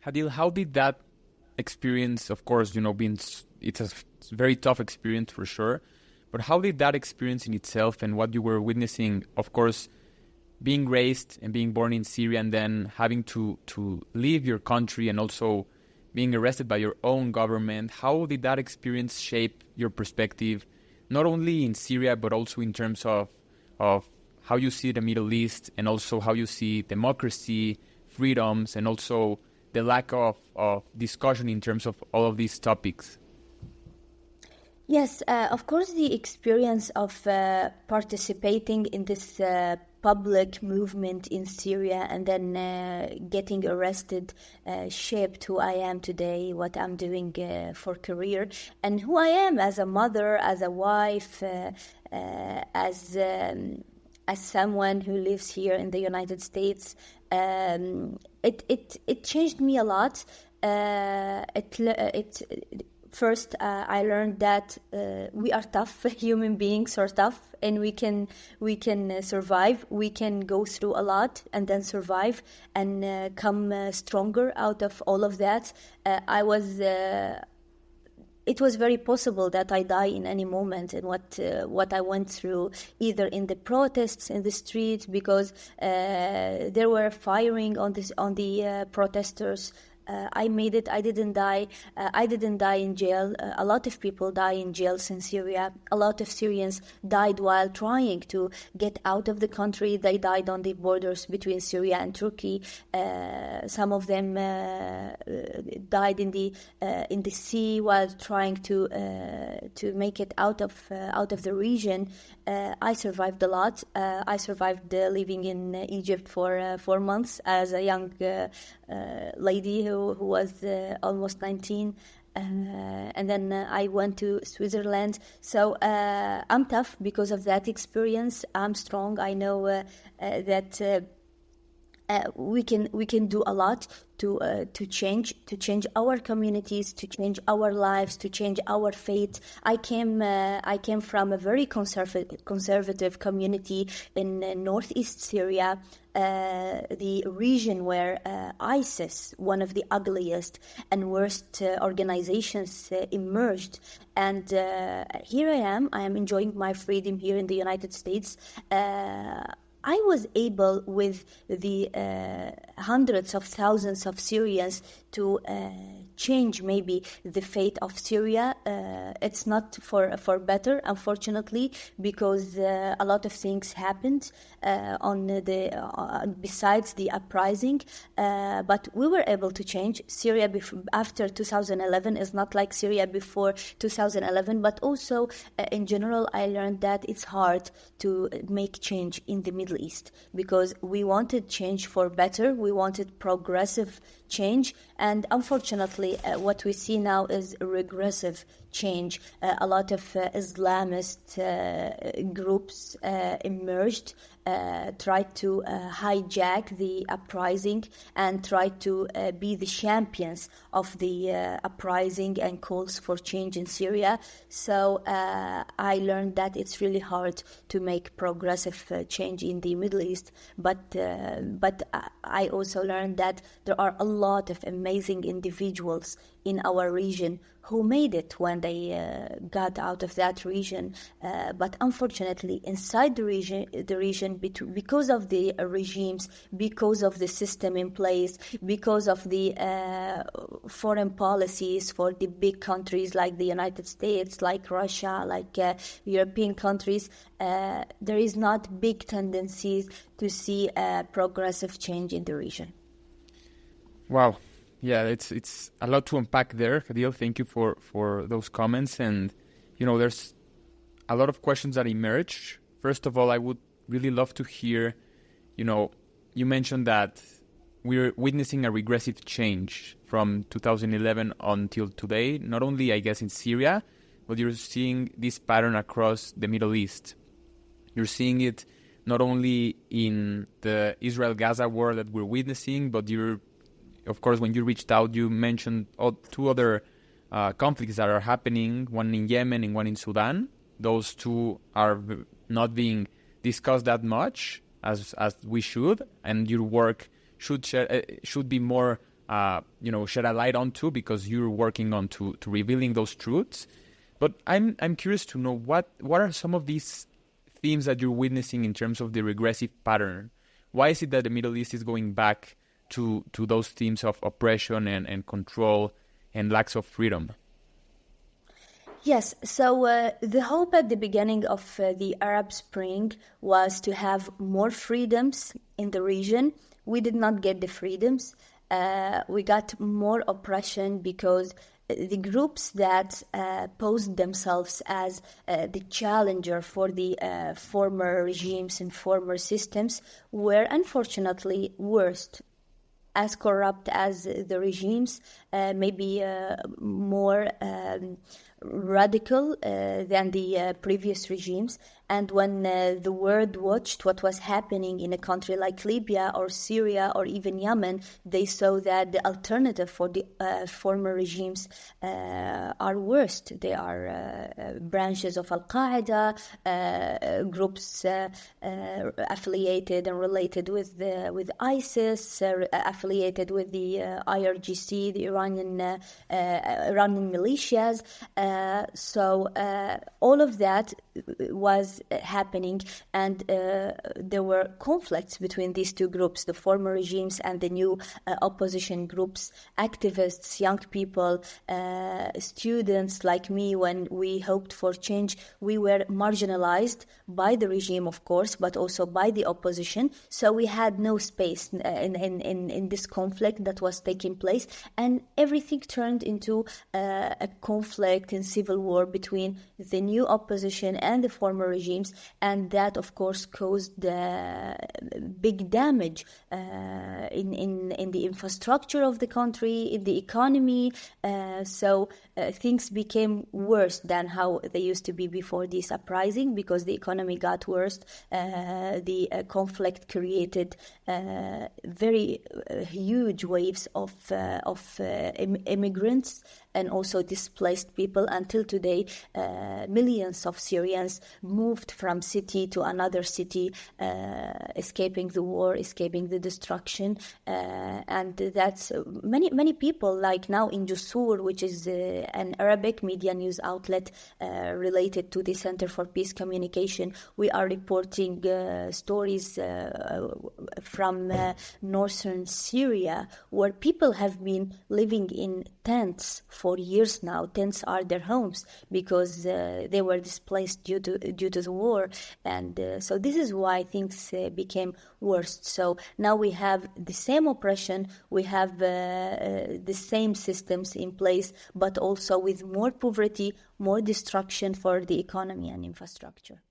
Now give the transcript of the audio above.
Hadeel, how did that experience, of course, it's a very tough experience for sure, but how did that experience in itself and what you were witnessing, of course, being raised and being born in Syria and then having to leave your country and also being arrested by your own government, how did that experience shape your perspective, not only in Syria, but also in terms of how you see the Middle East and also how you see democracy, freedoms, and also the lack of discussion in terms of all of these topics? Yes, of course, the experience of participating in this public movement in Syria and then getting arrested shaped who I am today, what I'm doing for career, and who I am as a mother, as a wife, as someone who lives here in the United States. It changed me a lot. First, I learned that we are tough. Human beings are tough, and we can survive. We can go through a lot and then survive and come stronger out of all of that. It was very possible that I die in any moment, and what I went through, either in the protests in the streets, because there were firing on the protesters. I made it. I didn't die. I didn't die in jail. A lot of people die in jails in Syria. A lot of Syrians died while trying to get out of the country. They died on the borders between Syria and Turkey. Some of them died in the sea while trying to make it out of the region. I survived a lot. I survived living in Egypt for 4 months as a young lady who was almost 19, and then I went to Switzerland. So I'm tough because of that experience. I'm strong. I know that we can do a lot to change our communities, to change our lives, to change our fate. I came from a very conservative community in northeast Syria, the region where ISIS, one of the ugliest and worst organizations, emerged. And here I am enjoying my freedom here in the United States. I was able, with the hundreds of thousands of Syrians, to change maybe the fate of Syria. It's not for better, unfortunately, because a lot of things happened besides the uprising. But we were able to change. Syria after 2011 is not like Syria before 2011. But also, in general, I learned that it's hard to make change in the Middle East, because we wanted change for better. We wanted progressive change, and unfortunately what we see now is regressive change. A lot of Islamist groups emerged, tried to hijack the uprising and tried to be the champions of the uprising and calls for change in Syria. So I learned that it's really hard to make progressive change in the Middle East, but I also learned that there are a lot of amazing individuals in our region who made it when they got out of that region. But unfortunately, inside the region, because of the regimes, because of the system in place, because of the foreign policies for the big countries like the United States, like Russia, like European countries, there is not big tendencies to see progressive change in the region. Wow. Yeah, it's a lot to unpack there, Hadeel. Thank you for those comments. And, there's a lot of questions that emerge. First of all, I would really love to hear, you mentioned that we're witnessing a regressive change from 2011 until today, not only, I guess, in Syria, but you're seeing this pattern across the Middle East. You're seeing it not only in the Israel-Gaza war that we're witnessing, but of course, when you reached out, you mentioned two other conflicts that are happening, one in Yemen and one in Sudan. Those two are not being discussed that much as we should, and your work should be more shed a light onto, because you're working on to revealing those truths. But I'm curious to know what are some of these themes that you're witnessing in terms of the regressive pattern. Why is it that the Middle East is going back to those themes of oppression and control and lacks of freedom? Yes, so the hope at the beginning of the Arab Spring was to have more freedoms in the region. We did not get the freedoms. We got more oppression because the groups that posed themselves as the challenger for the former regimes and former systems were unfortunately worst, as corrupt as the regimes, maybe more radical than the previous regimes. And when the world watched what was happening in a country like Libya or Syria or even Yemen, they saw that the alternative for the former regimes are worst. They are branches of Al-Qaeda, groups affiliated and related with ISIS, affiliated with the IRGC, the Iranian militias. So all of that was happening, and there were conflicts between these two groups, the former regimes and the new opposition groups, activists, young people, students like me. When we hoped for change, we were marginalized by the regime, of course, but also by the opposition. So we had no space in this conflict that was taking place, and everything turned into a conflict and civil war between the new opposition and the former regimes, and that, of course, caused big damage in the infrastructure of the country, in the economy. So things became worse than how they used to be before this uprising, because the economy got worse. The conflict created very huge waves of immigrants and also displaced people. Until today, millions of Syrians moved from city to another city, escaping the war, escaping the destruction. And that's many people, like now in Jusoor, which is an Arabic media news outlet related to the Center for Peace Communication. We are reporting stories from northern Syria, where people have been living in tents for years now. Tents are their homes because they were displaced due to the war, and so this is why things became worse. So now we have the same oppression, we have the same systems in place, but also with more poverty, more destruction for the economy and infrastructure.